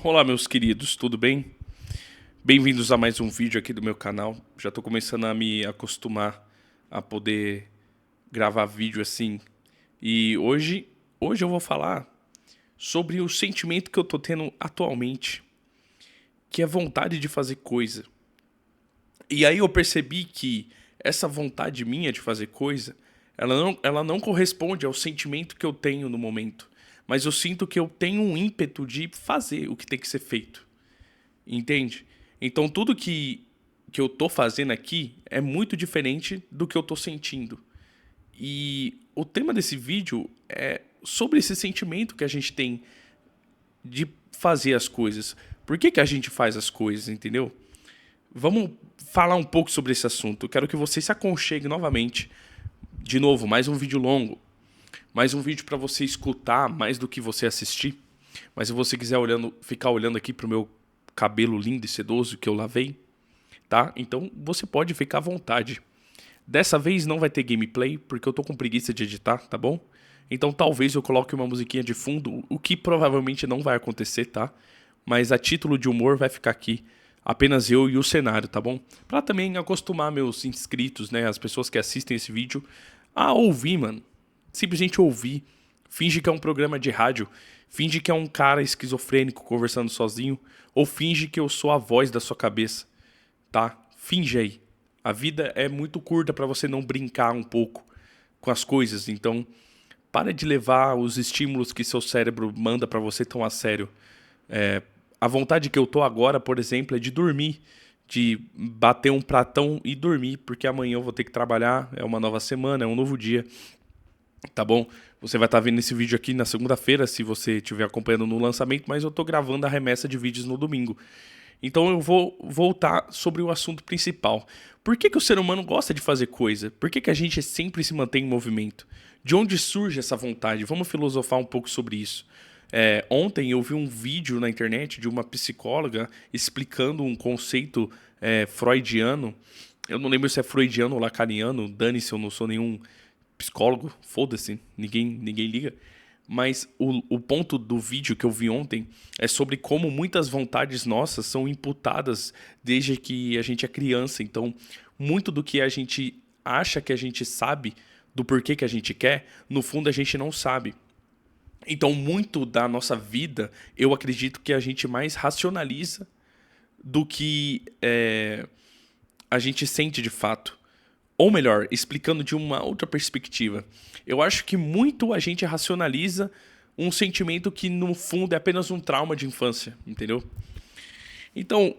Olá, meus queridos, tudo bem? Bem-vindos a mais um vídeo aqui do meu canal. Já tô começando a me acostumar a poder gravar vídeo assim. E hoje eu vou falar sobre o sentimento que eu tô tendo atualmente, que é vontade de fazer coisa. E aí eu percebi que essa vontade minha de fazer coisa, ela não corresponde ao sentimento que eu tenho no momento. Mas eu sinto que eu tenho um ímpeto de fazer o que tem que ser feito. Entende? Então tudo que eu tô fazendo aqui é muito diferente do que eu tô sentindo. E o tema desse vídeo é sobre esse sentimento que a gente tem de fazer as coisas. Por que a gente faz as coisas, entendeu? Vamos falar um pouco sobre esse assunto. Eu quero que você se aconchegue novamente. De novo, mais um vídeo longo. Mais um vídeo para você escutar mais do que você assistir. Mas se você quiser ficar olhando aqui pro meu cabelo lindo e sedoso que eu lavei, tá? Então você pode ficar à vontade. Dessa vez não vai ter gameplay, porque eu tô com preguiça de editar, tá bom? Então talvez eu coloque uma musiquinha de fundo, o que provavelmente não vai acontecer, tá? Mas a título de humor vai ficar aqui, apenas eu e o cenário, tá bom? Pra também acostumar meus inscritos, né, as pessoas que assistem esse vídeo, a ouvir, mano. Simplesmente ouvir. Finge que é um programa de rádio. Finge que é um cara esquizofrênico conversando sozinho. Ou finge que eu sou a voz da sua cabeça, tá? Finge aí. A vida é muito curta pra você não brincar um pouco com as coisas. Então, para de levar os estímulos que seu cérebro manda pra você tão a sério. A vontade que eu tô agora, por exemplo, é de dormir. De bater um pratão e dormir. Porque amanhã eu vou ter que trabalhar. É uma nova semana, é um novo dia. Tá bom? Você vai estar vendo esse vídeo aqui na segunda-feira, se você estiver acompanhando no lançamento, mas eu tô gravando a remessa de vídeos no domingo. Então eu vou voltar sobre o assunto principal. Por que o ser humano gosta de fazer coisa? Por que a gente sempre se mantém em movimento? De onde surge essa vontade? Vamos filosofar um pouco sobre isso. Ontem eu vi um vídeo na internet de uma psicóloga explicando um conceito freudiano. Eu não lembro se é freudiano ou lacaniano, dane-se, eu não sou nenhum psicólogo, foda-se, ninguém liga. Mas o ponto do vídeo que eu vi ontem é sobre como muitas vontades nossas são imputadas desde que a gente é criança. Então, muito do que a gente acha que a gente sabe do porquê que a gente quer, no fundo a gente não sabe. Então, muito da nossa vida, eu acredito que a gente mais racionaliza do que a gente sente de fato. Ou melhor, explicando de uma outra perspectiva. Eu acho que muito a gente racionaliza um sentimento que no fundo é apenas um trauma de infância, entendeu? Então,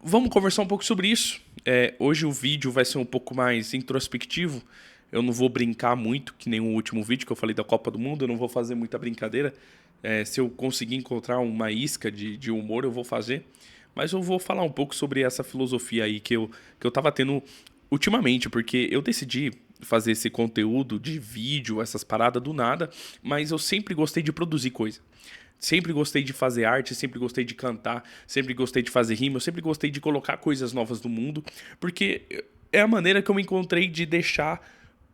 vamos conversar um pouco sobre isso. Hoje o vídeo vai ser um pouco mais introspectivo. Eu não vou brincar muito, que nem o último vídeo que eu falei da Copa do Mundo. Eu não vou fazer muita brincadeira. Se eu conseguir encontrar uma isca de humor, eu vou fazer. Mas eu vou falar um pouco sobre essa filosofia aí que eu tava tendo ultimamente, porque eu decidi fazer esse conteúdo de vídeo, essas paradas do nada, mas eu sempre gostei de produzir coisa. Sempre gostei de fazer arte, sempre gostei de cantar, sempre gostei de fazer rima, eu sempre gostei de colocar coisas novas no mundo, porque é a maneira que eu me encontrei de deixar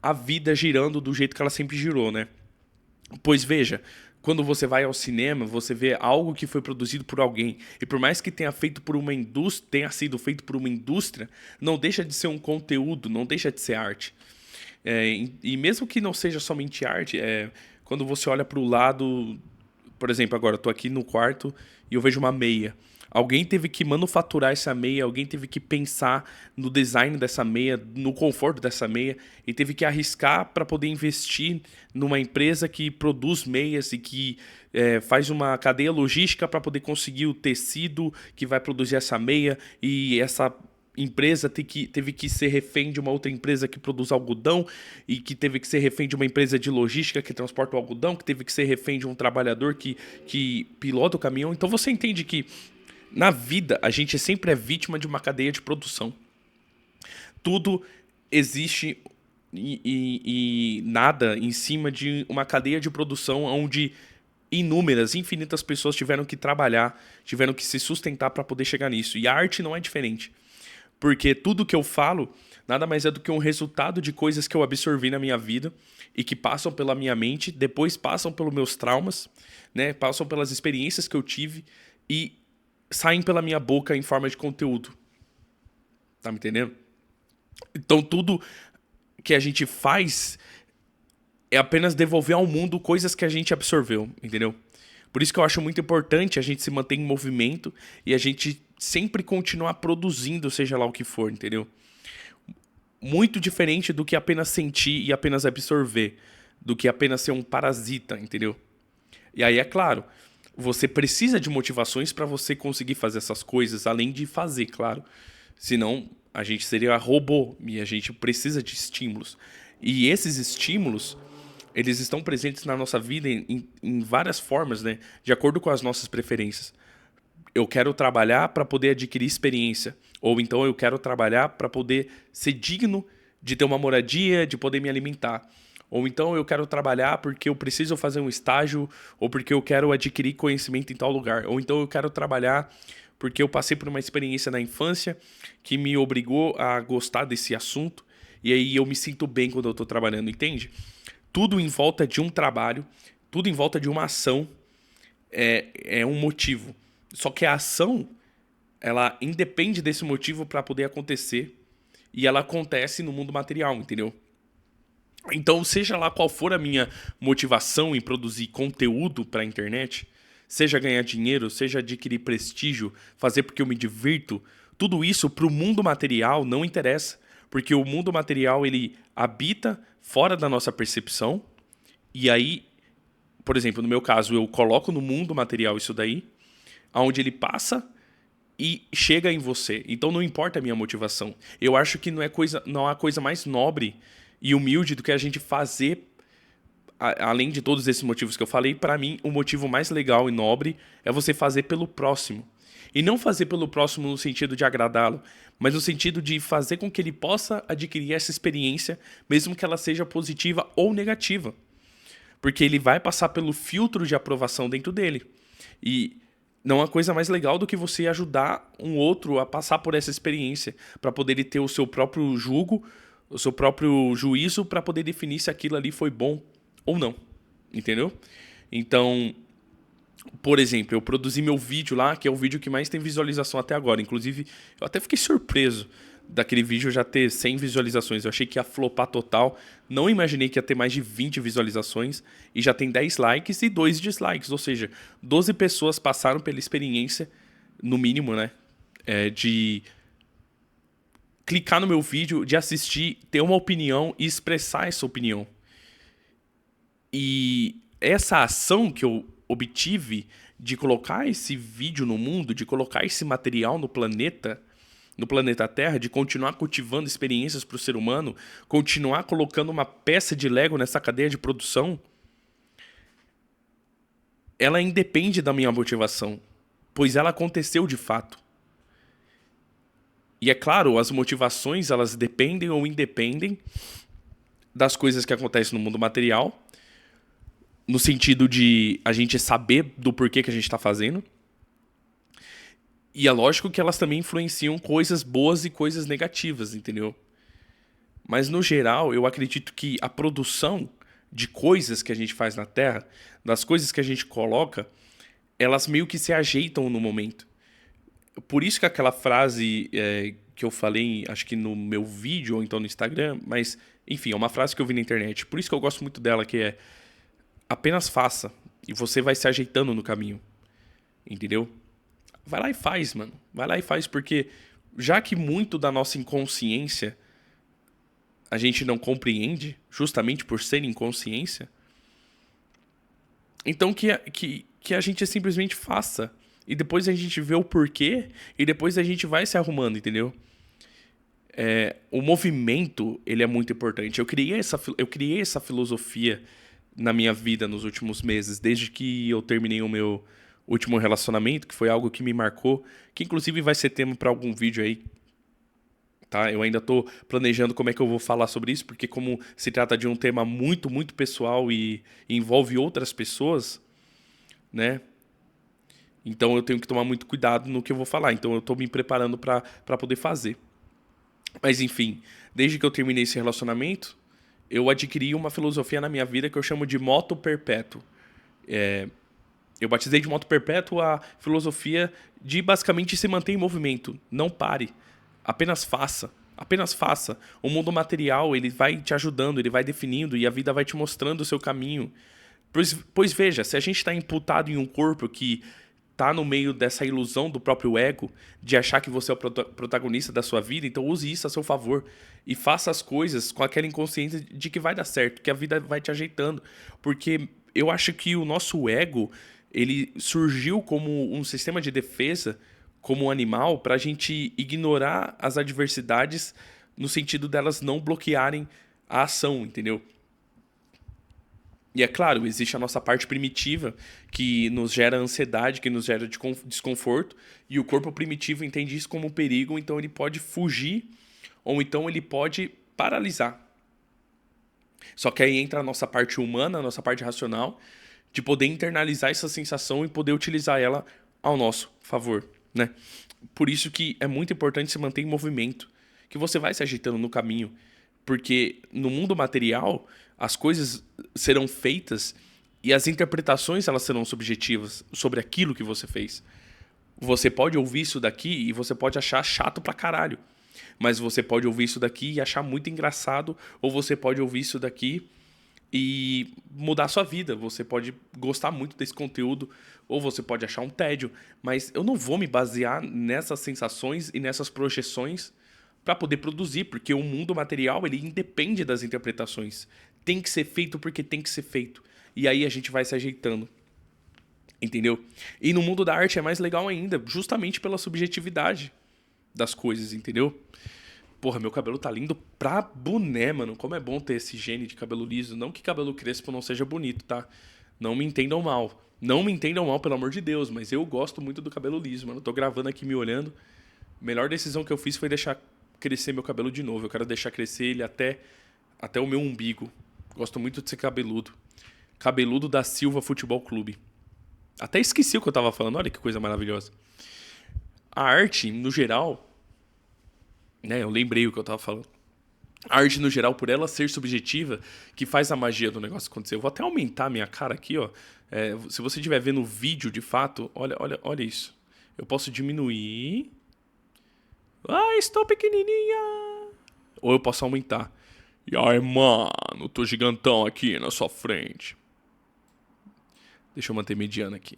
a vida girando do jeito que ela sempre girou, né? Pois veja, quando você vai ao cinema, você vê algo que foi produzido por alguém. E por mais que tenha sido feito por uma indústria, não deixa de ser um conteúdo, não deixa de ser arte. E mesmo que não seja somente arte, quando você olha para o lado. Por exemplo, agora eu tô aqui no quarto e eu vejo uma meia. Alguém teve que manufaturar essa meia, alguém teve que pensar no design dessa meia, no conforto dessa meia, e teve que arriscar para poder investir numa empresa que produz meias e que faz uma cadeia logística para poder conseguir o tecido que vai produzir essa meia, e essa empresa teve que ser refém de uma outra empresa que produz algodão, e que teve que ser refém de uma empresa de logística que transporta o algodão, que teve que ser refém de um trabalhador que pilota o caminhão. Então você entende que na vida, a gente sempre é vítima de uma cadeia de produção. Tudo existe e nada em cima de uma cadeia de produção onde inúmeras, infinitas pessoas tiveram que trabalhar, tiveram que se sustentar para poder chegar nisso. E a arte não é diferente. Porque tudo que eu falo nada mais é do que um resultado de coisas que eu absorvi na minha vida e que passam pela minha mente, depois passam pelos meus traumas, né? Passam pelas experiências que eu tive e saem pela minha boca em forma de conteúdo. Tá me entendendo? Então tudo que a gente faz é apenas devolver ao mundo coisas que a gente absorveu, entendeu? Por isso que eu acho muito importante a gente se manter em movimento e a gente sempre continuar produzindo, seja lá o que for, entendeu? Muito diferente do que apenas sentir e apenas absorver, do que apenas ser um parasita, entendeu? E aí, é claro, você precisa de motivações para você conseguir fazer essas coisas, além de fazer, claro. Senão, a gente seria robô e a gente precisa de estímulos. E esses estímulos, eles estão presentes na nossa vida em várias formas, né? De acordo com as nossas preferências. Eu quero trabalhar para poder adquirir experiência. Ou então eu quero trabalhar para poder ser digno de ter uma moradia, de poder me alimentar. Ou então eu quero trabalhar porque eu preciso fazer um estágio, ou porque eu quero adquirir conhecimento em tal lugar. Ou então eu quero trabalhar porque eu passei por uma experiência na infância que me obrigou a gostar desse assunto. E aí eu me sinto bem quando eu estou trabalhando, entende? Tudo em volta de um trabalho, tudo em volta de uma ação é um motivo. Só que a ação, ela independe desse motivo para poder acontecer. E ela acontece no mundo material, entendeu? Então, seja lá qual for a minha motivação em produzir conteúdo para a internet, seja ganhar dinheiro, seja adquirir prestígio, fazer porque eu me divirto, tudo isso para o mundo material não interessa. Porque o mundo material, ele habita fora da nossa percepção. E aí, por exemplo, no meu caso, eu coloco no mundo material isso daí, onde ele passa e chega em você. Então não importa a minha motivação. Eu acho que não há coisa mais nobre e humilde do que a gente fazer, além de todos esses motivos que eu falei. Para mim, o motivo mais legal e nobre é você fazer pelo próximo. E não fazer pelo próximo no sentido de agradá-lo, mas no sentido de fazer com que ele possa adquirir essa experiência, mesmo que ela seja positiva ou negativa. Porque ele vai passar pelo filtro de aprovação dentro dele. E não há coisa mais legal do que você ajudar um outro a passar por essa experiência, para poder ele ter o seu próprio julgo, o seu próprio juízo, para poder definir se aquilo ali foi bom ou não. Entendeu? Então, por exemplo, eu produzi meu vídeo lá, que é o vídeo que mais tem visualização até agora. Inclusive, eu até fiquei surpreso daquele vídeo já ter 100 visualizações. Eu achei que ia flopar total. Não imaginei que ia ter mais de 20 visualizações. E já tem 10 likes e 2 dislikes. Ou seja, 12 pessoas passaram pela experiência, no mínimo, né? De clicar no meu vídeo, de assistir, ter uma opinião e expressar essa opinião. E essa ação que eu obtive de colocar esse vídeo no mundo, de colocar esse material no planeta Terra, de continuar cultivando experiências para o ser humano, continuar colocando uma peça de Lego nessa cadeia de produção, ela independe da minha motivação, pois ela aconteceu de fato. E é claro, as motivações, elas dependem ou independem das coisas que acontecem no mundo material, no sentido de a gente saber do porquê que a gente está fazendo. E é lógico que elas também influenciam coisas boas e coisas negativas, entendeu? Mas no geral, eu acredito que a produção de coisas que a gente faz na Terra, das coisas que a gente coloca, elas meio que se ajeitam no momento. Por isso que aquela frase que eu falei, acho que no meu vídeo ou então no Instagram, mas enfim, é uma frase que eu vi na internet. Por isso que eu gosto muito dela, que é: apenas faça e você vai se ajeitando no caminho. Entendeu? Vai lá e faz, mano. Vai lá e faz, porque já que muito da nossa inconsciência a gente não compreende, justamente por ser inconsciência, então que a gente simplesmente faça. E depois a gente vê o porquê e depois a gente vai se arrumando, entendeu? O movimento, ele é muito importante. Eu criei essa filosofia na minha vida nos últimos meses, desde que eu terminei o meu último relacionamento, que foi algo que me marcou, que inclusive vai ser tema para algum vídeo aí, tá? Eu ainda tô planejando como é que eu vou falar sobre isso, porque como se trata de um tema muito, muito pessoal e envolve outras pessoas, né? Então eu tenho que tomar muito cuidado no que eu vou falar. Então eu tô me preparando para poder fazer. Mas enfim, desde que eu terminei esse relacionamento, eu adquiri uma filosofia na minha vida que eu chamo de moto perpétuo. Eu batizei de moto perpétuo a filosofia de basicamente se manter em movimento. Não pare. Apenas faça. Apenas faça. O mundo material, ele vai te ajudando, ele vai definindo e a vida vai te mostrando o seu caminho. Pois veja, se a gente está imputado em um corpo que está no meio dessa ilusão do próprio ego, de achar que você é o protagonista da sua vida, então use isso a seu favor e faça as coisas com aquela inconsciência de que vai dar certo, que a vida vai te ajeitando. Porque eu acho que o nosso ego, ele surgiu como um sistema de defesa, como um animal, para a gente ignorar as adversidades no sentido delas não bloquearem a ação, entendeu? E é claro, existe a nossa parte primitiva que nos gera ansiedade, que nos gera desconforto, e o corpo primitivo entende isso como um perigo, então ele pode fugir ou então ele pode paralisar. Só que aí entra a nossa parte humana, a nossa parte racional, de poder internalizar essa sensação e poder utilizar ela ao nosso favor, né? Por isso que é muito importante se manter em movimento, que você vai se ajeitando no caminho, porque no mundo material as coisas serão feitas e as interpretações elas serão subjetivas sobre aquilo que você fez. Você pode ouvir isso daqui e você pode achar chato pra caralho, mas você pode ouvir isso daqui e achar muito engraçado, ou você pode ouvir isso daqui e mudar a sua vida. Você pode gostar muito desse conteúdo, ou você pode achar um tédio, mas eu não vou me basear nessas sensações e nessas projeções para poder produzir, porque o mundo material ele independe das interpretações. Tem que ser feito porque tem que ser feito. E aí a gente vai se ajeitando. Entendeu? E no mundo da arte é mais legal ainda, justamente pela subjetividade das coisas, entendeu? Porra, meu cabelo tá lindo pra boné, mano. Como é bom ter esse gene de cabelo liso. Não que cabelo crespo não seja bonito, tá? Não me entendam mal. Não me entendam mal, pelo amor de Deus, mas eu gosto muito do cabelo liso, mano. Eu tô gravando aqui me olhando. Melhor decisão que eu fiz foi deixar crescer meu cabelo de novo. Eu quero deixar crescer ele até o meu umbigo. Gosto muito de ser cabeludo. Cabeludo da Silva Futebol Clube. Até esqueci o que eu tava falando. Olha que coisa maravilhosa. A arte, no geral, né? Eu lembrei o que eu tava falando. A arte, no geral, por ela ser subjetiva, que faz a magia do negócio acontecer. Eu vou até aumentar a minha cara aqui, ó. Se você estiver vendo o vídeo, de fato, olha isso. Eu posso diminuir. Ah, estou pequenininha. Ou eu posso aumentar. E aí, mano, tô gigantão aqui na sua frente. Deixa eu manter mediano aqui.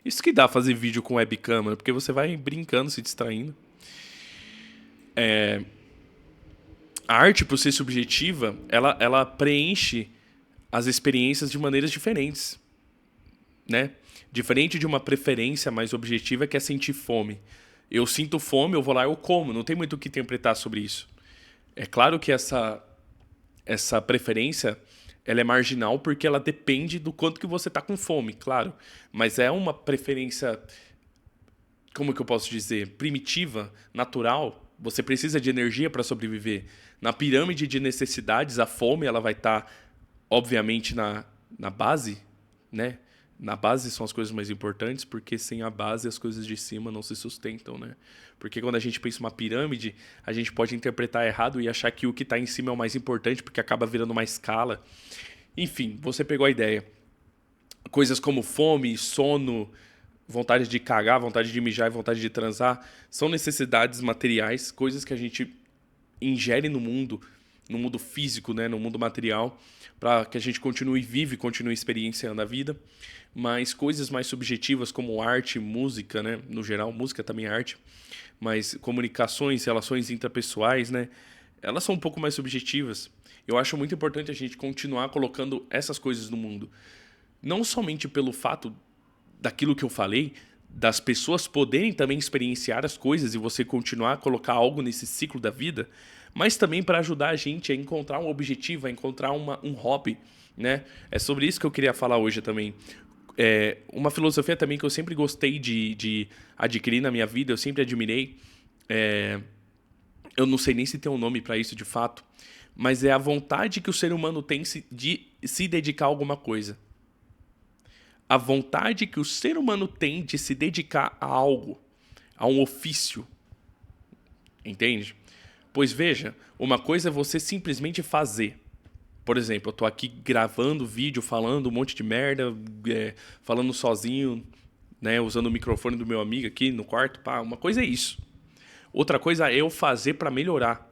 Isso que dá fazer vídeo com webcam, mano, porque você vai brincando, se distraindo. A arte, por ser subjetiva, ela preenche as experiências de maneiras diferentes, né? Diferente de uma preferência mais objetiva que é sentir fome. Eu sinto fome, eu vou lá e eu como. Não tem muito o que interpretar sobre isso. É claro que essa preferência ela é marginal porque ela depende do quanto que você tá com fome, claro. Mas é uma preferência, como que eu posso dizer, primitiva, natural. Você precisa de energia para sobreviver. Na pirâmide de necessidades, a fome ela vai estar, obviamente, na base, né? Na base são as coisas mais importantes, porque sem a base as coisas de cima não se sustentam, né? Porque quando a gente pensa uma pirâmide, a gente pode interpretar errado e achar que o que está em cima é o mais importante, porque acaba virando uma escala. Enfim, você pegou a ideia. Coisas como fome, sono, vontade de cagar, vontade de mijar e vontade de transar são necessidades materiais, coisas que a gente ingere no mundo físico, né, no mundo material, para que a gente continue vivo e continue experienciando a vida. Mas coisas mais subjetivas como arte, música, né, no geral, música também é arte, mas comunicações, relações intrapessoais, né, elas são um pouco mais subjetivas. Eu acho muito importante a gente continuar colocando essas coisas no mundo. Não somente pelo fato daquilo que eu falei, das pessoas poderem também experienciar as coisas e você continuar a colocar algo nesse ciclo da vida, mas também para ajudar a gente a encontrar um objetivo, a encontrar um hobby, né? É sobre isso que eu queria falar hoje também. Uma filosofia também que eu sempre gostei de adquirir na minha vida, eu sempre admirei, eu não sei nem se tem um nome para isso de fato, mas é a vontade que o ser humano tem de se dedicar a alguma coisa. A vontade que o ser humano tem de se dedicar a algo, a um ofício. Entende? Pois veja, uma coisa é você simplesmente fazer. Por exemplo, eu tô aqui gravando vídeo, falando um monte de merda, falando sozinho, né, usando o microfone do meu amigo aqui no quarto. Pá, uma coisa é isso. Outra coisa é eu fazer para melhorar,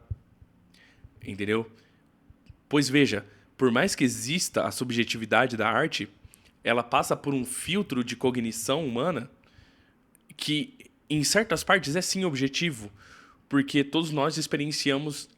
entendeu? Pois veja, por mais que exista a subjetividade da arte, ela passa por um filtro de cognição humana que, em certas partes, é sim objetivo, porque todos nós experienciamos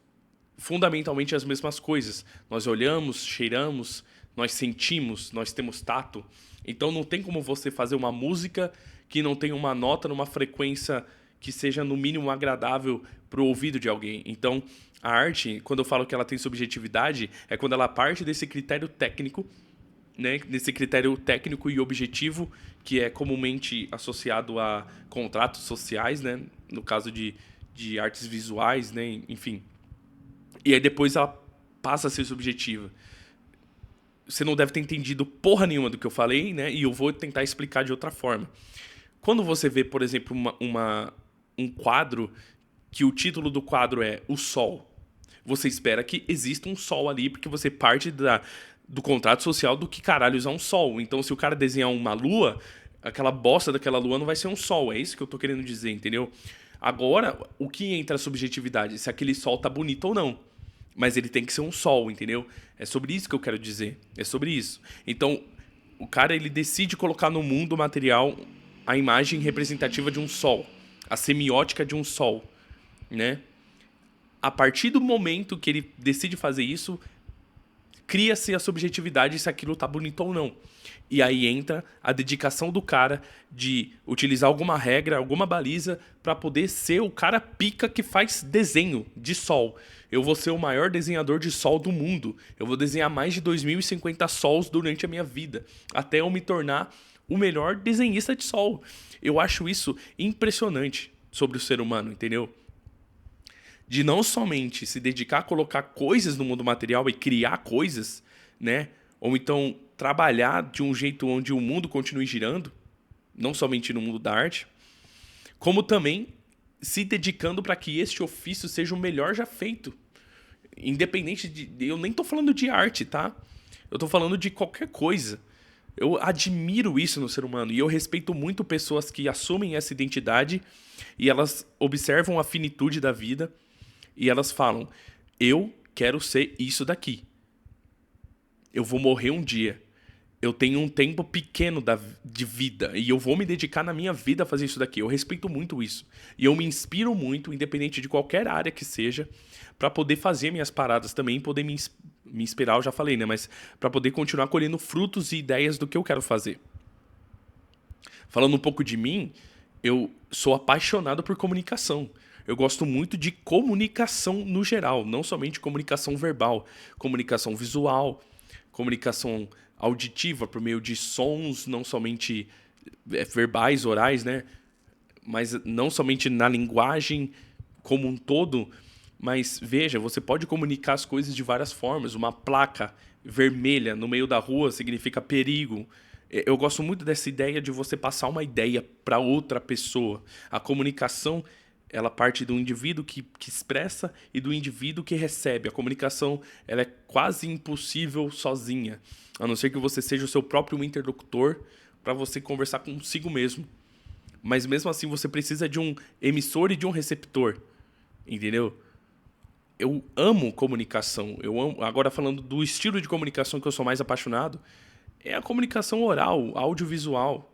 fundamentalmente as mesmas coisas. Nós olhamos, cheiramos, nós sentimos, nós temos tato. Então não tem como você fazer uma música que não tenha uma nota numa frequência que seja no mínimo agradável para o ouvido de alguém. Então a arte, quando eu falo que ela tem subjetividade, é quando ela parte desse critério técnico, né, nesse critério técnico e objetivo que é comumente associado a contratos sociais, né, no caso de artes visuais, né, enfim. E aí depois ela passa a ser subjetiva. Você não deve ter entendido porra nenhuma do que eu falei, né? E eu vou tentar explicar de outra forma. Quando você vê, por exemplo, um quadro que o título do quadro é O Sol, você espera que exista um sol ali, porque você parte do contrato social do que caralhos é um sol. Então, se o cara desenhar uma lua, aquela bosta daquela lua não vai ser um sol. É isso que eu tô querendo dizer, entendeu? Agora, o que entra a subjetividade? Se aquele sol tá bonito ou não. Mas ele tem que ser um sol, entendeu? É sobre isso que eu quero dizer. É sobre isso. Então, o cara ele decide colocar no mundo material a imagem representativa de um sol, a semiótica de um sol, né? A partir do momento que ele decide fazer isso, cria-se a subjetividade se aquilo tá bonito ou não. E aí entra a dedicação do cara de utilizar alguma regra, alguma baliza para poder ser o cara pica que faz desenho de sol. Eu vou ser o maior desenhador de sol do mundo. Eu vou desenhar mais de 2050 sols durante a minha vida, até eu me tornar o melhor desenhista de sol. Eu acho isso impressionante sobre o ser humano, entendeu? De não somente se dedicar a colocar coisas no mundo material e criar coisas, né? Ou então trabalhar de um jeito onde o mundo continue girando, não somente no mundo da arte, como também se dedicando para que este ofício seja o melhor já feito. Independente de... Eu nem tô falando de arte, tá? Eu tô falando de qualquer coisa. Eu admiro isso no ser humano e eu respeito muito pessoas que assumem essa identidade e elas observam a finitude da vida e elas falam, eu quero ser isso daqui. Eu vou morrer um dia. Eu tenho um tempo pequeno de vida e eu vou me dedicar na minha vida a fazer isso daqui. Eu respeito muito isso. E eu me inspiro muito, independente de qualquer área que seja, para poder fazer minhas paradas também, poder me inspirar, eu já falei, né? Mas para poder continuar colhendo frutos e ideias do que eu quero fazer. Falando um pouco de mim, eu sou apaixonado por comunicação. Eu gosto muito de comunicação no geral, não somente comunicação verbal, comunicação visual, comunicação auditiva por meio de sons, não somente verbais, orais, né? Mas não somente na linguagem como um todo, mas veja, você pode comunicar as coisas de várias formas. Uma placa vermelha no meio da rua significa perigo. Eu gosto muito dessa ideia de você passar uma ideia para outra pessoa. A comunicação, ela parte do indivíduo que expressa e do indivíduo que recebe. A comunicação, ela é quase impossível sozinha, a não ser que você seja o seu próprio interlocutor para você conversar consigo mesmo. Mas mesmo assim você precisa de um emissor e de um receptor, entendeu? Eu amo comunicação. Eu amo. Agora falando do estilo de comunicação que eu sou mais apaixonado, é a comunicação oral, audiovisual.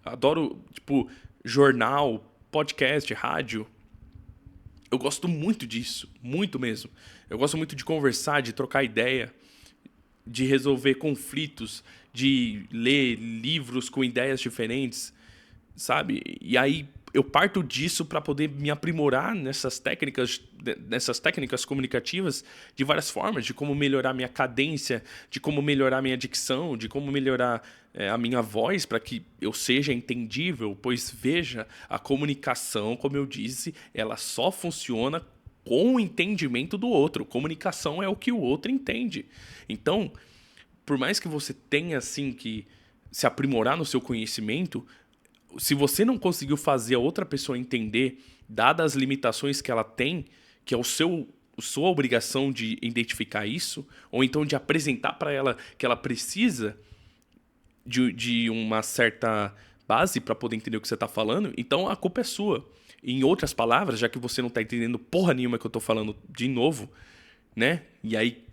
Adoro, tipo, jornal, podcast, rádio. Eu gosto muito disso, muito mesmo. Eu gosto muito de conversar, de trocar ideia, de resolver conflitos, de ler livros com ideias diferentes, sabe? E aí eu parto disso para poder me aprimorar nessas técnicas comunicativas de várias formas, de como melhorar minha cadência, de como melhorar minha dicção, de como melhorar a minha voz para que eu seja entendível, pois veja, a comunicação, como eu disse, ela só funciona com o entendimento do outro. Comunicação é o que o outro entende. Então, por mais que você tenha assim que se aprimorar no seu conhecimento, se você não conseguiu fazer a outra pessoa entender, dadas as limitações que ela tem, que é o seu sua obrigação de identificar isso, ou então de apresentar para ela que ela precisa de uma certa base para poder entender o que você está falando, então a culpa é sua. Em outras palavras, já que você não está entendendo porra nenhuma que eu estou falando de novo, né? E aí,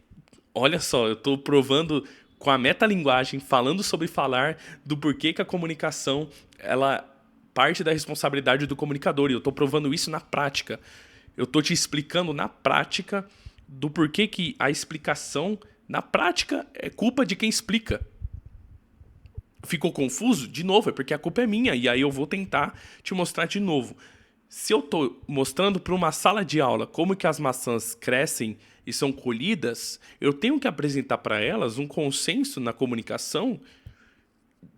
olha só, eu estou provando com a metalinguagem, falando sobre falar, do porquê que a comunicação, ela parte da responsabilidade do comunicador. E eu estou provando isso na prática. Eu estou te explicando na prática do porquê que a explicação, na prática, é culpa de quem explica. Ficou confuso? De novo, é porque a culpa é minha. E aí eu vou tentar te mostrar de novo. Se eu estou mostrando para uma sala de aula como que as maçãs crescem e são colhidas, eu tenho que apresentar para elas um consenso na comunicação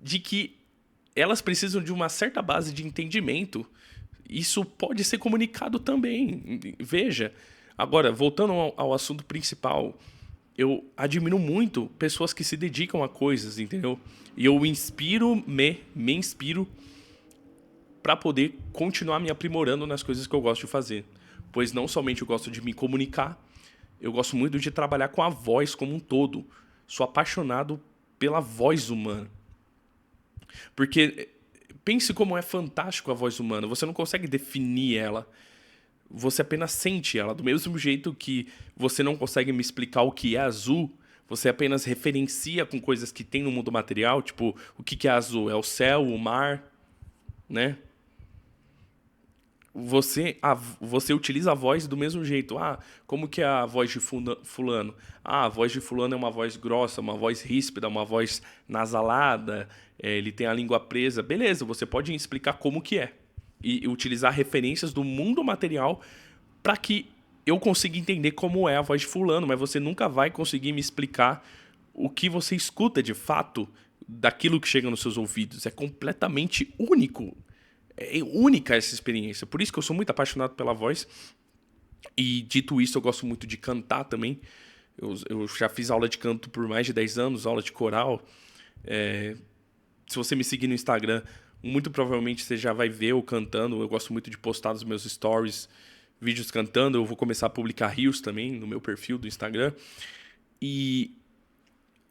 de que elas precisam de uma certa base de entendimento. Isso pode ser comunicado também. Veja. Agora, voltando ao assunto principal, eu admiro muito pessoas que se dedicam a coisas, entendeu? E eu me inspiro para poder continuar me aprimorando nas coisas que eu gosto de fazer. Pois não somente eu gosto de me comunicar, eu gosto muito de trabalhar com a voz como um todo. Sou apaixonado pela voz humana. Porque pense como é fantástico a voz humana. Você não consegue definir ela. Você apenas sente ela. Do mesmo jeito que você não consegue me explicar o que é azul, você apenas referencia com coisas que tem no mundo material. Tipo, o que é azul? É o céu, o mar, né? Você utiliza a voz do mesmo jeito. Ah, como que é a voz de fulano? Ah, a voz de fulano é uma voz grossa, uma voz ríspida, uma voz nasalada, ele tem a língua presa. Beleza, você pode explicar como que é. E utilizar referências do mundo material para que eu consiga entender como é a voz de fulano, mas você nunca vai conseguir me explicar o que você escuta de fato daquilo que chega nos seus ouvidos. É completamente único. É única essa experiência. Por isso que eu sou muito apaixonado pela voz. E dito isso, eu gosto muito de cantar também. Eu já fiz aula de canto por mais de 10 anos, aula de coral. Se você me seguir no Instagram, muito provavelmente você já vai ver eu cantando. Eu gosto muito de postar nos meus stories vídeos cantando. Eu vou começar a publicar reels também no meu perfil do Instagram. E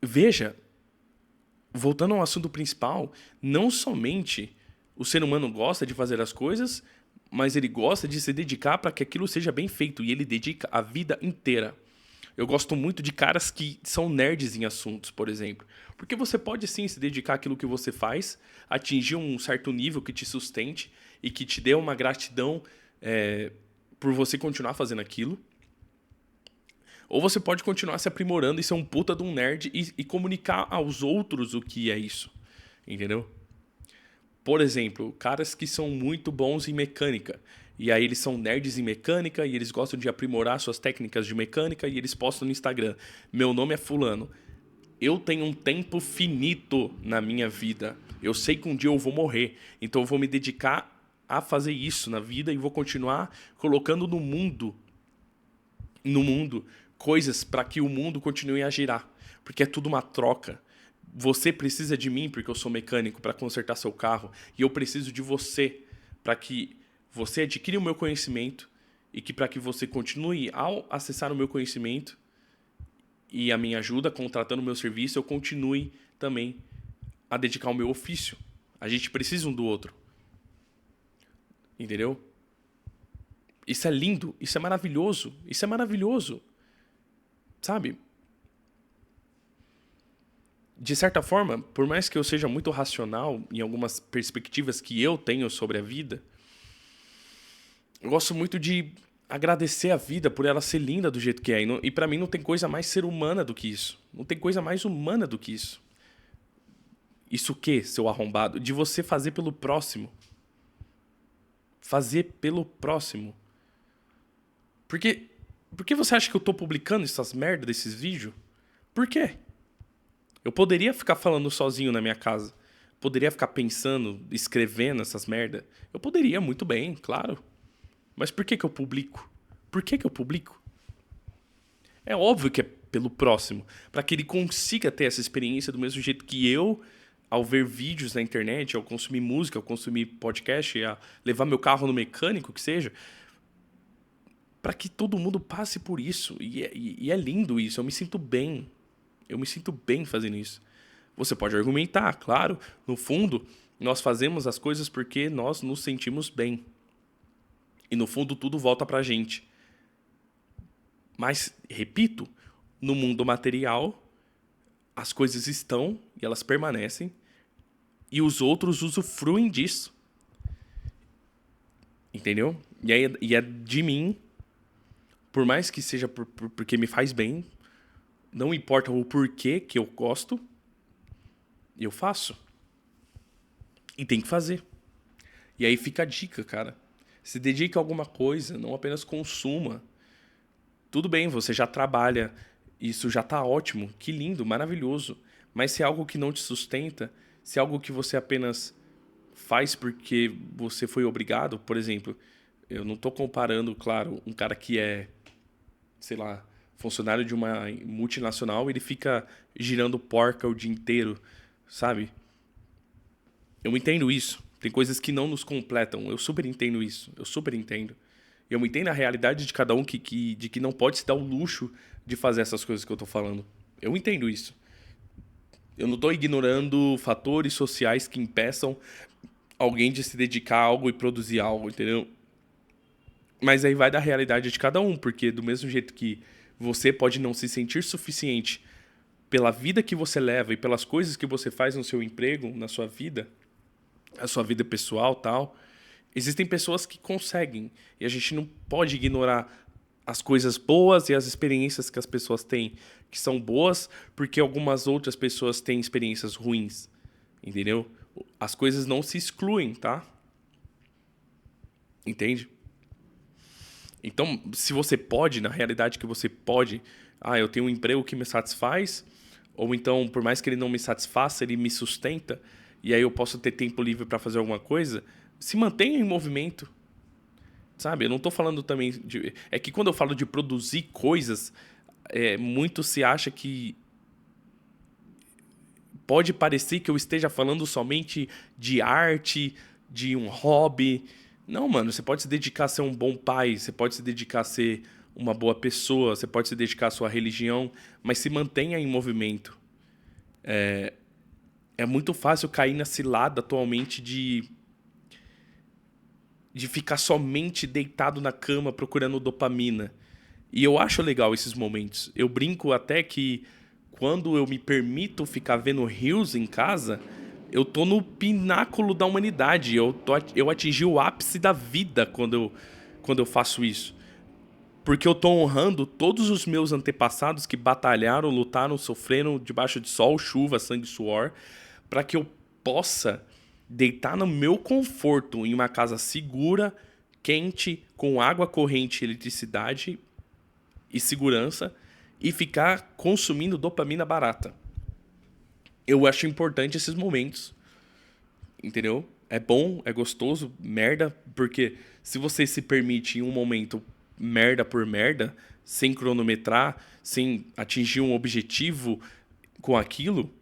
veja, voltando ao assunto principal, não somente o ser humano gosta de fazer as coisas, mas ele gosta de se dedicar para que aquilo seja bem feito. E ele dedica a vida inteira. Eu gosto muito de caras que são nerds em assuntos, por exemplo. Porque você pode sim se dedicar àquilo que você faz, atingir um certo nível que te sustente e que te dê uma gratidão por você continuar fazendo aquilo. Ou você pode continuar se aprimorando e ser um puta de um nerd e comunicar aos outros o que é isso. Entendeu? Por exemplo, caras que são muito bons em mecânica. E aí eles são nerds em mecânica e eles gostam de aprimorar suas técnicas de mecânica e eles postam no Instagram. Meu nome é fulano. Eu tenho um tempo finito na minha vida. Eu sei que um dia eu vou morrer. Então eu vou me dedicar a fazer isso na vida e vou continuar colocando no mundo coisas para que o mundo continue a girar. Porque é tudo uma troca. Você precisa de mim porque eu sou mecânico para consertar seu carro e eu preciso de você para que você adquira o meu conhecimento e que para que você continue ao acessar o meu conhecimento e a minha ajuda, contratando o meu serviço, eu continue também a dedicar o meu ofício. A gente precisa um do outro. Entendeu? Isso é lindo, isso é maravilhoso, isso é maravilhoso. Sabe? De certa forma, por mais que eu seja muito racional em algumas perspectivas que eu tenho sobre a vida, eu gosto muito de agradecer a vida por ela ser linda do jeito que é. E pra mim não tem coisa mais ser humana do que isso. Não tem coisa mais humana do que isso. Isso o quê, seu arrombado? De você fazer pelo próximo. Fazer pelo próximo. Por que você acha que eu tô publicando essas merdas desses vídeos? Por quê? Eu poderia ficar falando sozinho na minha casa. Poderia ficar pensando, escrevendo essas merdas. Eu poderia, muito bem, claro. Mas por que eu publico? Por que eu publico? É óbvio que é pelo próximo. Para que ele consiga ter essa experiência do mesmo jeito que eu, ao ver vídeos na internet, ao consumir música, ao consumir podcast, a levar meu carro no mecânico, que seja. para que todo mundo passe por isso. E é lindo isso, eu me sinto bem. Eu me sinto bem fazendo isso. Você pode argumentar, claro, no fundo, nós fazemos as coisas porque nós nos sentimos bem. E no fundo tudo volta pra gente. Mas, repito, no mundo material, as coisas estão e elas permanecem e os outros usufruem disso. Entendeu? E é de mim, por mais que seja porque me faz bem, não importa o porquê que eu gosto, eu faço. E tem que fazer. E aí fica a dica, cara. Se dedique a alguma coisa, não apenas consuma. Tudo bem, você já trabalha, isso já tá ótimo, que lindo, maravilhoso. Mas se é algo que não te sustenta, se é algo que você apenas faz porque você foi obrigado, por exemplo, eu não tô comparando, claro, um cara que é, sei lá, funcionário de uma multinacional, ele fica girando porca o dia inteiro, sabe? Eu entendo isso. Tem coisas que não nos completam. Eu super entendo isso. Eu super entendo. Eu entendo a realidade de cada um de que não pode se dar o luxo de fazer essas coisas que eu tô falando. Eu entendo isso. Eu não tô ignorando fatores sociais que impeçam alguém de se dedicar a algo e produzir algo, entendeu? Mas aí vai da realidade de cada um, porque do mesmo jeito que você pode não se sentir suficiente pela vida que você leva e pelas coisas que você faz no seu emprego, na sua vida, a sua vida pessoal, tal, existem pessoas que conseguem. E a gente não pode ignorar as coisas boas e as experiências que as pessoas têm, que são boas, porque algumas outras pessoas têm experiências ruins. Entendeu? As coisas não se excluem, tá? Entende? Então, se você pode, na realidade que você pode, eu tenho um emprego que me satisfaz, ou então, por mais que ele não me satisfaça, ele me sustenta, e aí eu posso ter tempo livre para fazer alguma coisa, se mantenha em movimento. Sabe? Eu não tô falando também de... É que quando eu falo de produzir coisas, muito se acha que pode parecer que eu esteja falando somente de arte, de um hobby. Não, mano, você pode se dedicar a ser um bom pai, você pode se dedicar a ser uma boa pessoa, você pode se dedicar à sua religião, mas se mantenha em movimento. É muito fácil cair na cilada atualmente de ficar somente deitado na cama procurando dopamina. E eu acho legal esses momentos. Eu brinco até que quando eu me permito ficar vendo reels em casa, eu tô no pináculo da humanidade. Eu atingi o ápice da vida quando eu faço isso. Porque eu tô honrando todos os meus antepassados que batalharam, lutaram, sofreram debaixo de sol, chuva, sangue e suor, para que eu possa deitar no meu conforto em uma casa segura, quente, com água corrente, eletricidade e segurança e ficar consumindo dopamina barata. Eu acho importante esses momentos, entendeu? É bom, é gostoso, merda, porque se você se permite em um momento merda por merda, sem cronometrar, sem atingir um objetivo com aquilo,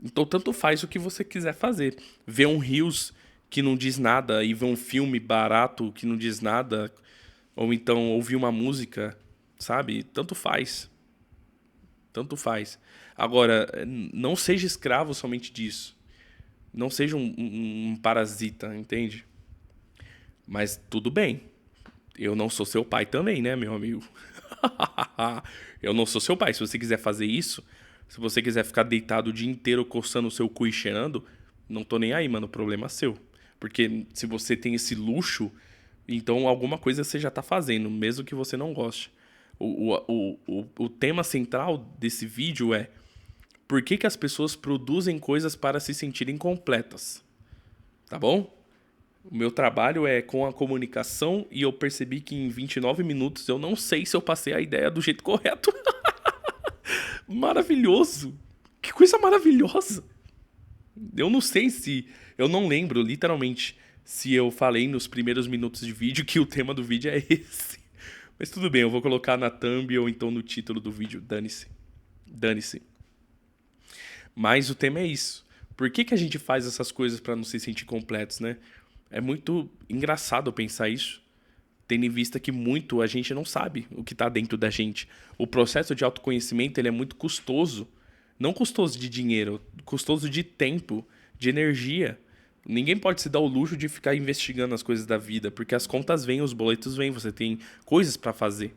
então tanto faz o que você quiser fazer. Ver um Reels que não diz nada e ver um filme barato que não diz nada, ou então ouvir uma música, sabe? Tanto faz. Tanto faz. Agora, não seja escravo somente disso. Não seja um parasita, entende? Mas tudo bem. Eu não sou seu pai também, né, meu amigo? Eu não sou seu pai. Se você quiser fazer isso, se você quiser ficar deitado o dia inteiro coçando o seu cu e cheirando, não tô nem aí, mano. O problema é seu. Porque se você tem esse luxo, então alguma coisa você já tá fazendo, mesmo que você não goste. O tema central desse vídeo é: por que que as pessoas produzem coisas para se sentirem completas? Tá bom? O meu trabalho é com a comunicação e eu percebi que em 29 minutos eu não sei se eu passei a ideia do jeito correto. Maravilhoso! Que coisa maravilhosa! Eu não sei se... Eu não lembro, literalmente, se eu falei nos primeiros minutos de vídeo que o tema do vídeo é esse. Mas tudo bem, eu vou colocar na thumb ou então no título do vídeo. Dane-se. Dane-se. Mas o tema é isso. Por que que a gente faz essas coisas para não se sentir completos, né? É muito engraçado pensar isso. tendo em vista que muito a gente não sabe o que está dentro da gente. O processo de autoconhecimento ele é muito custoso. Não custoso de dinheiro, custoso de tempo, de energia. Ninguém pode se dar o luxo de ficar investigando as coisas da vida, porque as contas vêm, os boletos vêm, você tem coisas para fazer.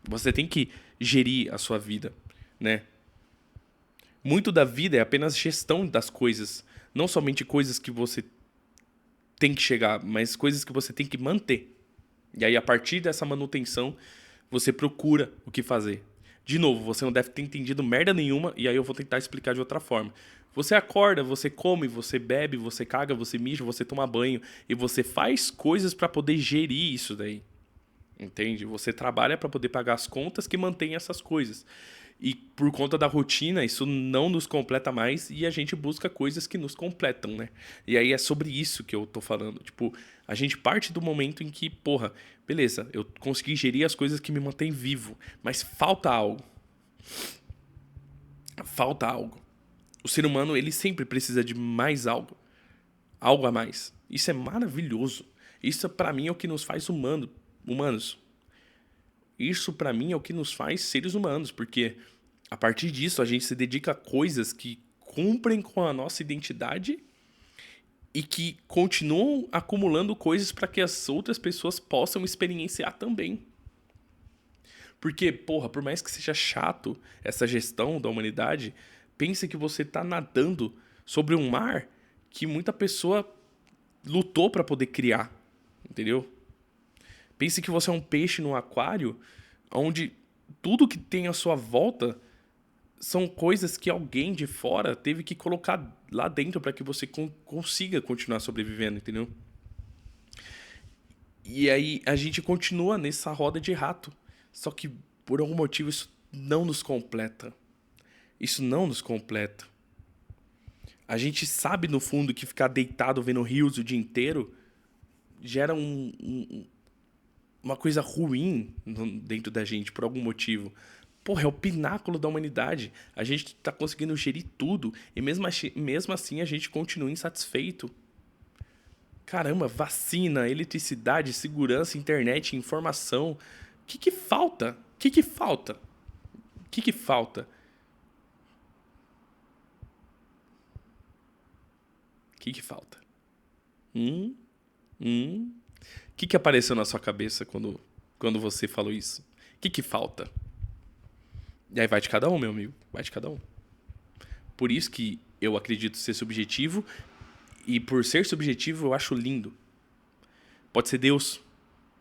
Você tem que gerir a sua vida, né? Muito da vida é apenas gestão das coisas, não somente coisas que você tem que chegar, mas coisas que você tem que manter. E aí, a partir dessa manutenção, você procura o que fazer. De novo, você não deve ter entendido merda nenhuma, e aí eu vou tentar explicar de outra forma. Você acorda, você come, você bebe, você caga, você mija, você toma banho, e você faz coisas para poder gerir isso daí. Entende? Você trabalha para poder pagar as contas que mantêm essas coisas. E por conta da rotina, isso não nos completa mais e a gente busca coisas que nos completam, né? E aí é sobre isso que eu tô falando. Tipo, a gente parte do momento em que, porra, beleza, eu consegui gerir as coisas que me mantêm vivo, mas falta algo. Falta algo. O ser humano, ele sempre precisa de mais algo. Algo a mais. Isso é maravilhoso. Isso, pra mim, é o que nos faz humanos. Isso, pra mim, é o que nos faz seres humanos, porque a partir disso a gente se dedica a coisas que cumprem com a nossa identidade e que continuam acumulando coisas para que as outras pessoas possam experienciar também. Porque, porra, por mais que seja chato essa gestão da humanidade, pense que você tá nadando sobre um mar que muita pessoa lutou para poder criar, entendeu? Pense que você é um peixe num aquário onde tudo que tem à sua volta são coisas que alguém de fora teve que colocar lá dentro para que você consiga continuar sobrevivendo, entendeu? E aí a gente continua nessa roda de rato. Só que por algum motivo isso não nos completa. Isso não nos completa. A gente sabe no fundo que ficar deitado vendo rios o dia inteiro gera uma coisa ruim dentro da gente por algum motivo. Porra, é o pináculo da humanidade. A gente tá conseguindo gerir tudo e mesmo assim a gente continua insatisfeito. Caramba, vacina, eletricidade, segurança, internet, informação. O que falta? O que falta? O que falta? O que falta? O que apareceu na sua cabeça quando você falou isso? O que falta? E aí vai de cada um, meu amigo. Vai de cada um. Por isso que eu acredito ser subjetivo. E por ser subjetivo, eu acho lindo. Pode ser Deus.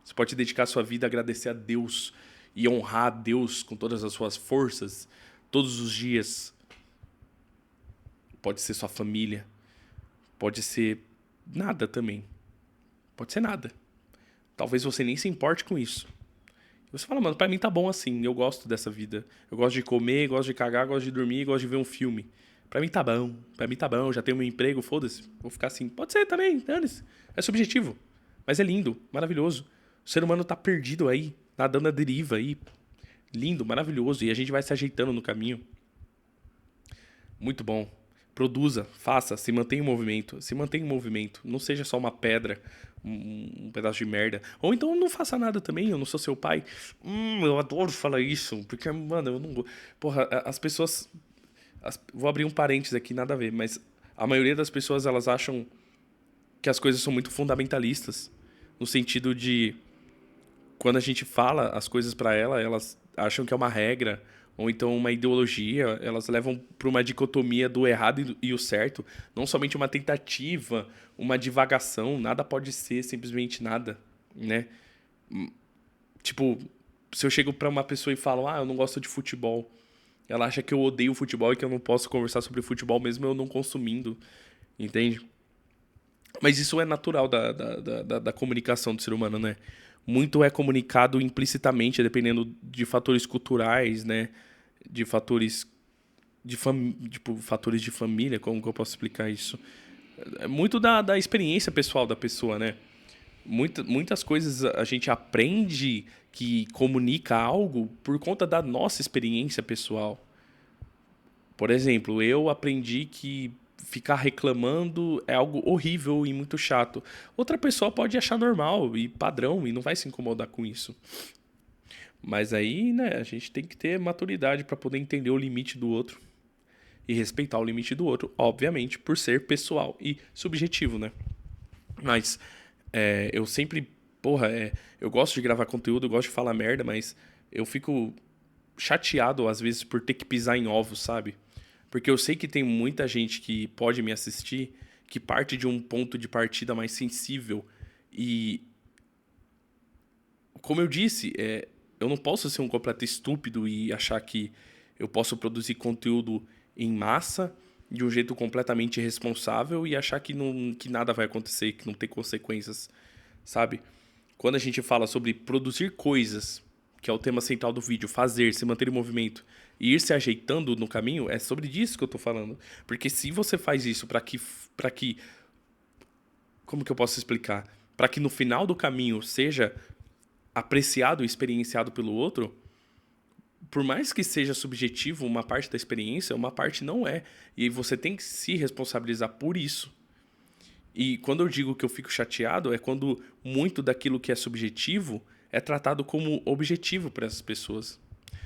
Você pode dedicar a sua vida a agradecer a Deus. E honrar a Deus com todas as suas forças. Todos os dias. Pode ser sua família. Pode ser nada também. Pode ser nada. Talvez você nem se importe com isso. Você fala, mano, pra mim tá bom assim, eu gosto dessa vida. Eu gosto de comer, gosto de cagar, gosto de dormir, gosto de ver um filme. Pra mim tá bom, já tenho meu emprego, foda-se, vou ficar assim. Pode ser também, dane-se. É subjetivo, mas é lindo, maravilhoso. O ser humano tá perdido aí, nadando à deriva aí. Lindo, maravilhoso, e a gente vai se ajeitando no caminho. Muito bom. Produza, faça, se mantenha em movimento. Se mantenha em movimento. Não seja só uma pedra, um pedaço de merda. Ou então não faça nada também, eu não sou seu pai. Eu adoro falar isso, porque, mano, eu não... Porra, as pessoas... Vou abrir um parênteses aqui, nada a ver, mas a maioria das pessoas, elas acham que as coisas são muito fundamentalistas. No sentido de... Quando a gente fala as coisas pra elas acham que é uma regra ou então uma ideologia, elas levam para uma dicotomia do errado e o certo, não somente uma tentativa, uma divagação, nada pode ser simplesmente nada, né? Tipo, se eu chego para uma pessoa e falo, eu não gosto de futebol, ela acha que eu odeio futebol e que eu não posso conversar sobre futebol mesmo eu não consumindo, entende? Mas isso é natural da comunicação do ser humano, né? Muito é comunicado implicitamente, dependendo de fatores culturais, né? De fatores tipo, fatores de família, como que eu posso explicar isso? É muito da experiência pessoal da pessoa, né? Muitas coisas a gente aprende que comunica algo por conta da nossa experiência pessoal. Por exemplo, eu aprendi que ficar reclamando é algo horrível e muito chato. Outra pessoa pode achar normal e padrão e não vai se incomodar com isso. Mas aí, né, a gente tem que ter maturidade para poder entender o limite do outro e respeitar o limite do outro, obviamente, por ser pessoal e subjetivo, né? Mas eu sempre, eu gosto de gravar conteúdo, eu gosto de falar merda, mas eu fico chateado às vezes por ter que pisar em ovos, sabe? Porque eu sei que tem muita gente que pode me assistir que parte de um ponto de partida mais sensível e, como eu disse, eu não posso ser um completo estúpido e achar que eu posso produzir conteúdo em massa de um jeito completamente irresponsável e achar que nada vai acontecer, que não tem consequências, sabe? Quando a gente fala sobre produzir coisas, que é o tema central do vídeo, fazer, se manter em movimento e ir se ajeitando no caminho, é sobre disso que eu tô falando. Porque se você faz isso para que, como que eu posso explicar? Para que no final do caminho seja apreciado e experienciado pelo outro, por mais que seja subjetivo uma parte da experiência, uma parte não é. E você tem que se responsabilizar por isso. E quando eu digo que eu fico chateado, é quando muito daquilo que é subjetivo é tratado como objetivo para essas pessoas.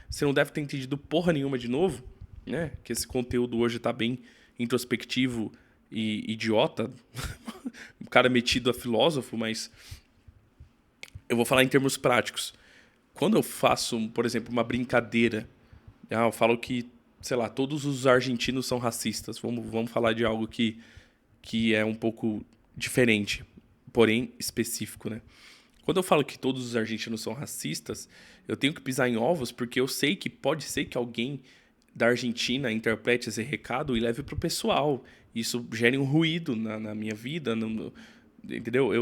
Você não deve ter entendido porra nenhuma de novo, né? Que esse conteúdo hoje tá bem introspectivo e idiota. O cara metido a filósofo, mas eu vou falar em termos práticos. Quando eu faço, por exemplo, uma brincadeira, eu falo que, sei lá, todos os argentinos são racistas. Vamos falar de algo que é um pouco diferente, porém específico, né? Quando eu falo que todos os argentinos são racistas, eu tenho que pisar em ovos porque eu sei que pode ser que alguém da Argentina interprete esse recado e leve pro pessoal. Isso gere um ruído na minha vida, entendeu?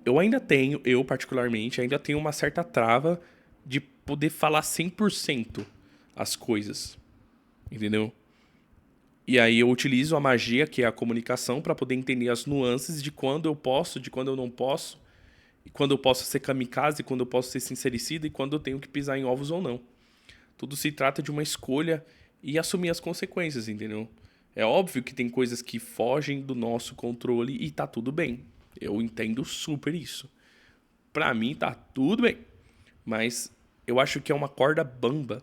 Eu ainda tenho, eu particularmente, ainda tenho uma certa trava de poder falar 100% as coisas, entendeu? E aí eu utilizo a magia, que é a comunicação, para poder entender as nuances de quando eu posso, de quando eu não posso, e quando eu posso ser kamikaze, quando eu posso ser sincericida e quando eu tenho que pisar em ovos ou não. Tudo se trata de uma escolha e assumir as consequências, entendeu? É óbvio que tem coisas que fogem do nosso controle e tá tudo bem. Eu entendo super isso. Pra mim tá tudo bem. Mas eu acho que é uma corda bamba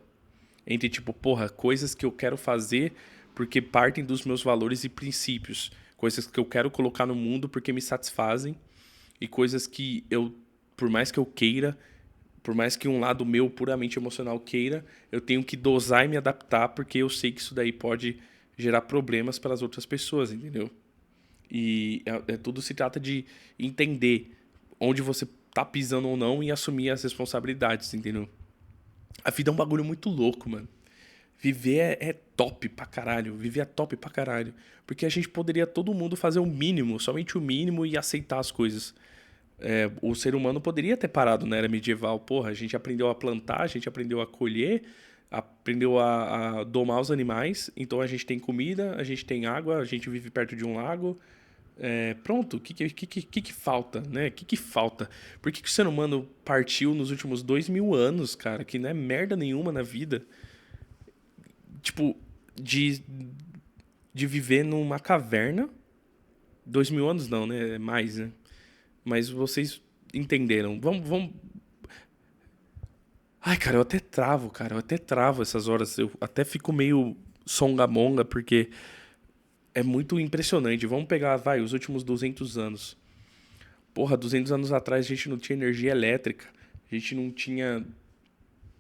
entre, tipo, porra, coisas que eu quero fazer porque partem dos meus valores e princípios. Coisas que eu quero colocar no mundo porque me satisfazem. E coisas que eu, por mais que eu queira, por mais que um lado meu puramente emocional queira, eu tenho que dosar e me adaptar porque eu sei que isso daí pode gerar problemas para as outras pessoas, entendeu? E tudo se trata de entender onde você tá pisando ou não e assumir as responsabilidades, entendeu? A vida é um bagulho muito louco, mano. Viver é top pra caralho. Viver é top pra caralho. Porque a gente poderia todo mundo fazer o mínimo, somente o mínimo e aceitar as coisas. O ser humano poderia ter parado na era medieval. Porra, a gente aprendeu a plantar, a gente aprendeu a colher, aprendeu a domar os animais. Então a gente tem comida, a gente tem água, a gente vive perto de um lago. Pronto, o que falta, né? O que falta? Por que o ser humano partiu nos últimos 2000 anos, cara? Que não é merda nenhuma na vida. Tipo, de viver numa caverna. 2000 anos não, né? É mais, né? Mas vocês entenderam. Vamos. Ai, cara, eu até travo, cara. Eu até travo essas horas. Eu até fico meio songamonga, porque é muito impressionante. Vamos pegar, vai, os últimos 200 anos. Porra, 200 anos atrás a gente não tinha energia elétrica. A gente não tinha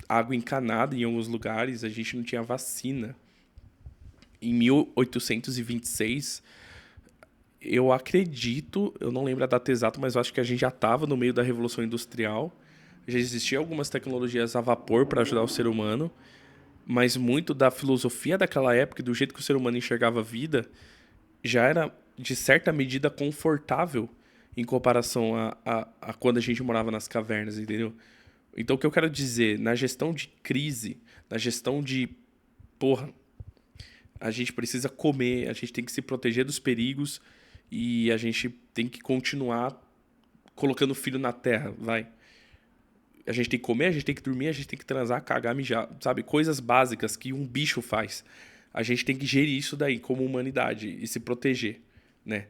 água encanada em alguns lugares. A gente não tinha vacina. Em 1826, eu acredito, eu não lembro a data exata, mas eu acho que a gente já estava no meio da Revolução Industrial. Já existiam algumas tecnologias a vapor para ajudar o ser humano, mas muito da filosofia daquela época e do jeito que o ser humano enxergava a vida já era, de certa medida, confortável em comparação a quando a gente morava nas cavernas, entendeu? Então, o que eu quero dizer, na gestão de crise, na gestão de, porra, a gente precisa comer, a gente tem que se proteger dos perigos e a gente tem que continuar colocando filho na terra, vai. A gente tem que comer, a gente tem que dormir, a gente tem que transar, cagar, mijar, sabe? Coisas básicas que um bicho faz. a gente tem que gerir isso daí como humanidade e se proteger, né,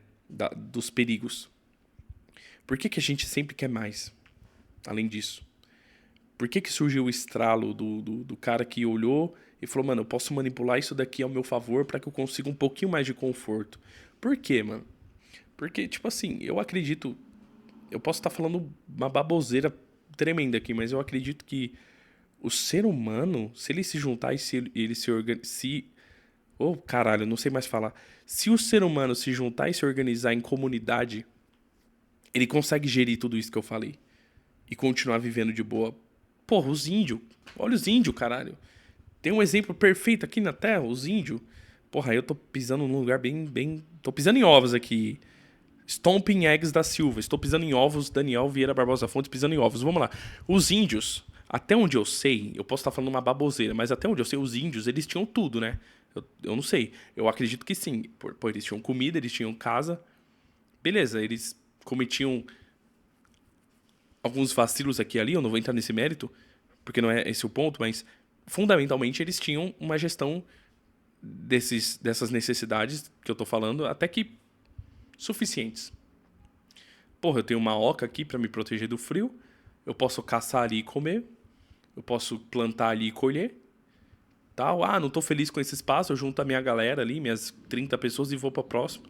dos perigos. Por que a gente sempre quer mais, além disso? Por que surgiu o estralo do cara que olhou e falou, mano, eu posso manipular isso daqui ao meu favor para que eu consiga um pouquinho mais de conforto? Por quê, mano? Porque, tipo assim, eu acredito... Eu posso estar falando uma baboseira tremenda aqui, mas eu acredito que o ser humano, se ele se juntar e se ele se organizar... Oh, caralho, não sei mais falar. Se o ser humano se juntar e se organizar em comunidade, ele consegue gerir tudo isso que eu falei. E continuar vivendo de boa. Porra, os índios. Olha os índios, caralho. Tem um exemplo perfeito aqui na Terra, os índios. Porra, eu tô pisando num lugar bem... Tô pisando em ovos aqui. Stomping Eggs da Silva. Estou pisando em ovos, Daniel Vieira Barbosa Fontes pisando em ovos. Vamos lá. Os índios, até onde eu sei, eu posso estar falando uma baboseira, mas até onde eu sei, os índios, eles tinham tudo, né? Eu não sei. Eu acredito que sim. Pô, eles tinham comida, eles tinham casa. Beleza, eles cometiam alguns vacilos aqui e ali, eu não vou entrar nesse mérito, porque não é esse o ponto, mas fundamentalmente eles tinham uma gestão dessas necessidades que eu tô falando, até que suficientes. Porra, eu tenho uma oca aqui para me proteger do frio, eu posso caçar ali e comer, eu posso plantar ali e colher, tal. Ah, não tô feliz com esse espaço, eu junto a minha galera ali, minhas 30 pessoas e vou para próximo.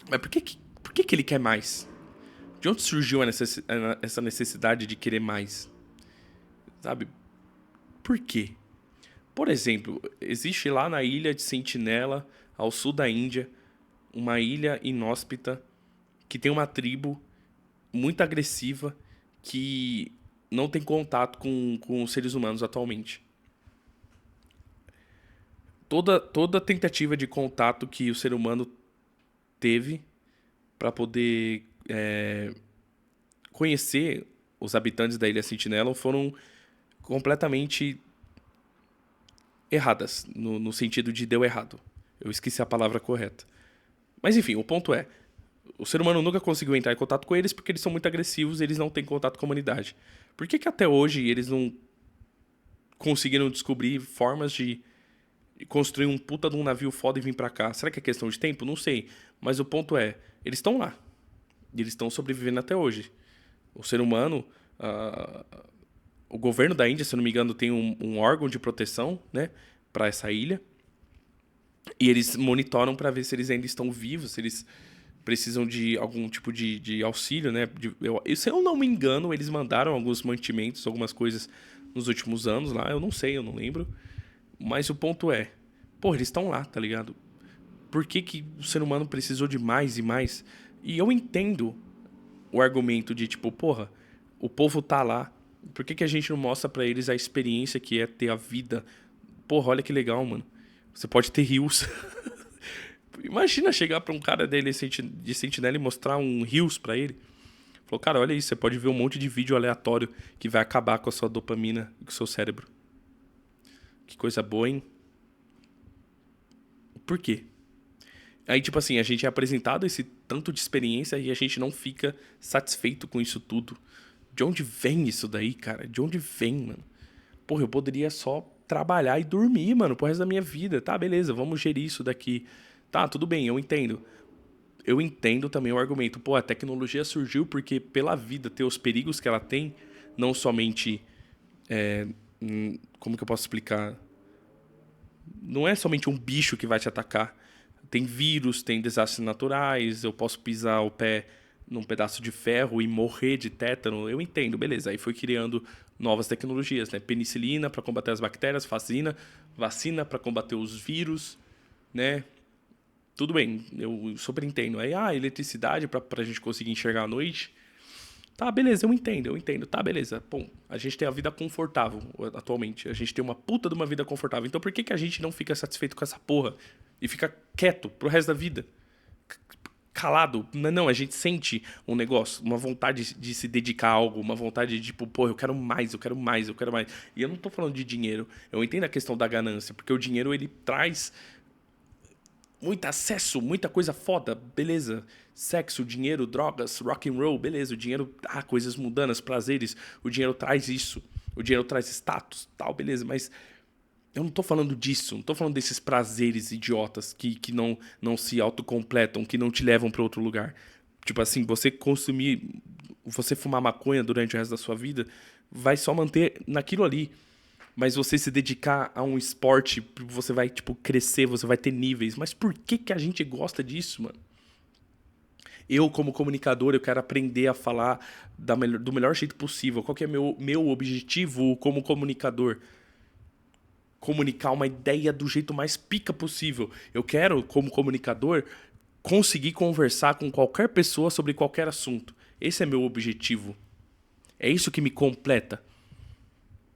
Mas por que ele quer mais? De onde surgiu essa necessidade de querer mais? Sabe? Por quê? Por exemplo, existe lá na ilha de Sentinela, ao sul da Índia, uma ilha inóspita que tem uma tribo muito agressiva que não tem contato com os seres humanos atualmente. Toda tentativa de contato que o ser humano teve para poder conhecer os habitantes da Ilha Sentinela foram completamente erradas, no sentido de deu errado. Eu esqueci a palavra correta. Mas enfim, o ponto é, o ser humano nunca conseguiu entrar em contato com eles porque eles são muito agressivos e eles não têm contato com a humanidade. Por que até hoje eles não conseguiram descobrir formas de construir um puta de um navio foda e vir pra cá? Será que é questão de tempo? Não sei. Mas o ponto é, eles estão lá. E eles estão sobrevivendo até hoje. O ser humano... o governo da Índia, se eu não me engano, tem um órgão de proteção, né, para essa ilha. E eles monitoram para ver se eles ainda estão vivos, se eles precisam de algum tipo de auxílio, né? Se eu não me engano, eles mandaram alguns mantimentos, algumas coisas nos últimos anos lá. Eu não sei, eu não lembro. Mas o ponto é, pô, eles estão lá, tá ligado? Por que o ser humano precisou de mais e mais? E eu entendo o argumento de tipo, porra, o povo tá lá. Por que a gente não mostra pra eles a experiência que é ter a vida? Porra, olha que legal, mano. Você pode ter rios. Imagina chegar pra um cara dele de sentinela e mostrar um rios pra ele. Falou, cara, olha isso, você pode ver um monte de vídeo aleatório que vai acabar com a sua dopamina e com o seu cérebro. Que coisa boa, hein? Por quê? Aí, tipo assim, a gente é apresentado esse tanto de experiência e a gente não fica satisfeito com isso tudo. De onde vem isso daí, cara? De onde vem, mano? Porra, eu poderia só trabalhar e dormir, mano, pro resto da minha vida. Tá, beleza, vamos gerir isso daqui. Tá, tudo bem, eu entendo. Eu entendo também o argumento. Pô, a tecnologia surgiu porque pela vida ter os perigos que ela tem, não somente... como que eu posso explicar? Não é somente um bicho que vai te atacar. Tem vírus, tem desastres naturais, eu posso pisar o pé num pedaço de ferro e morrer de tétano. Eu entendo, beleza. Aí foi criando novas tecnologias, né? Penicilina para combater as bactérias, vacina para combater os vírus, né? Tudo bem, eu super entendo. Aí, eletricidade para a gente conseguir enxergar à noite. Tá, beleza, eu entendo. Tá, beleza. Bom, a gente tem a vida confortável atualmente. A gente tem uma puta de uma vida confortável. Então por que a gente não fica satisfeito com essa porra? E fica quieto pro resto da vida? Calado? Não, a gente sente um negócio, uma vontade de se dedicar a algo, uma vontade de tipo, pô, eu quero mais. E eu não tô falando de dinheiro. Eu entendo a questão da ganância, porque o dinheiro ele traz muito acesso, muita coisa foda, beleza. Sexo, dinheiro, drogas, rock and roll, beleza. O dinheiro, coisas mundanas, prazeres. O dinheiro traz isso. O dinheiro traz status, tal, beleza. Mas Eu não tô falando disso, não tô falando desses prazeres idiotas que não se autocompletam, que não te levam para outro lugar. Tipo assim, você fumar maconha durante o resto da sua vida, vai só manter naquilo ali. Mas você se dedicar a um esporte, você vai, tipo, crescer, você vai ter níveis. Mas por que que a gente gosta disso, mano? Eu, como comunicador, eu quero aprender a falar do melhor jeito possível. Qual que é meu objetivo como comunicador? Comunicar uma ideia do jeito mais pica possível. Eu quero, como comunicador, conseguir conversar com qualquer pessoa sobre qualquer assunto. Esse é meu objetivo. É isso que me completa.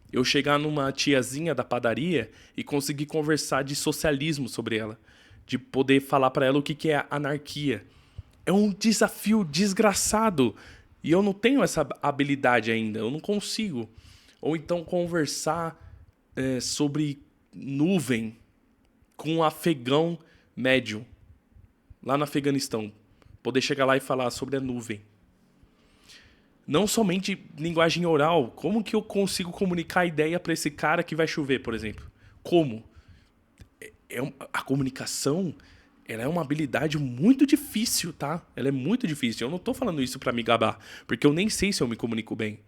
Eu chegar numa tiazinha da padaria e conseguir conversar de socialismo sobre ela. De poder falar pra ela o que é anarquia. É um desafio desgraçado. E eu não tenho essa habilidade ainda. Eu não consigo. Ou então conversar sobre nuvem com um afegão médio. Lá no Afeganistão. Poder chegar lá e falar sobre a nuvem. Não somente linguagem oral. Como que eu consigo comunicar a ideia para esse cara que vai chover, por exemplo? Como? A comunicação, ela é uma habilidade muito difícil, tá? Ela é muito difícil. Eu não tô falando isso para me gabar, porque eu nem sei se eu me comunico bem.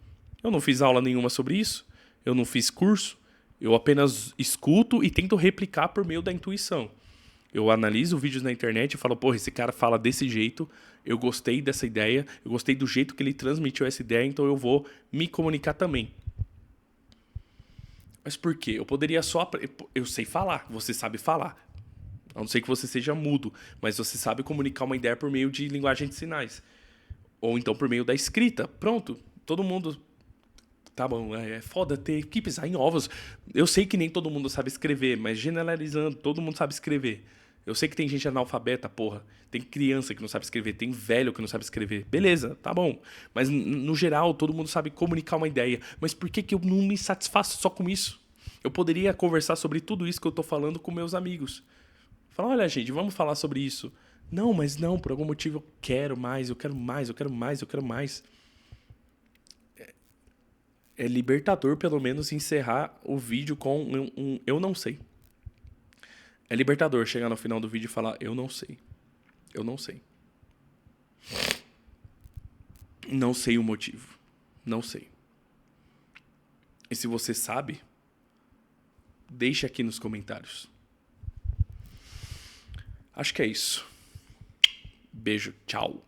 Eu não fiz aula nenhuma sobre isso. Eu não fiz curso. Eu apenas escuto e tento replicar por meio da intuição. Eu analiso vídeos na internet e falo, porra, esse cara fala desse jeito, eu gostei dessa ideia, eu gostei do jeito que ele transmitiu essa ideia, então eu vou me comunicar também. Mas por quê? Eu poderia só... Eu sei falar, você sabe falar. A não ser que você seja mudo, mas você sabe comunicar uma ideia por meio de linguagem de sinais. Ou então por meio da escrita. Pronto, todo mundo... Tá bom, é foda ter que pisar em ovos. Eu sei que nem todo mundo sabe escrever, mas generalizando, todo mundo sabe escrever. Eu sei que tem gente analfabeta, porra. Tem criança que não sabe escrever, tem velho que não sabe escrever. Beleza, tá bom. Mas no geral, todo mundo sabe comunicar uma ideia. Mas por que que eu não me satisfaço só com isso? Eu poderia conversar sobre tudo isso que eu tô falando com meus amigos. Falar, olha, gente, vamos falar sobre isso. Não, mas não, por algum motivo eu quero mais, eu quero mais, eu quero mais, eu quero mais. É libertador, pelo menos, encerrar o vídeo com um eu não sei. É libertador chegar no final do vídeo e falar eu não sei. Eu não sei. Não sei o motivo. Não sei. E se você sabe, deixa aqui nos comentários. Acho que é isso. Beijo, tchau.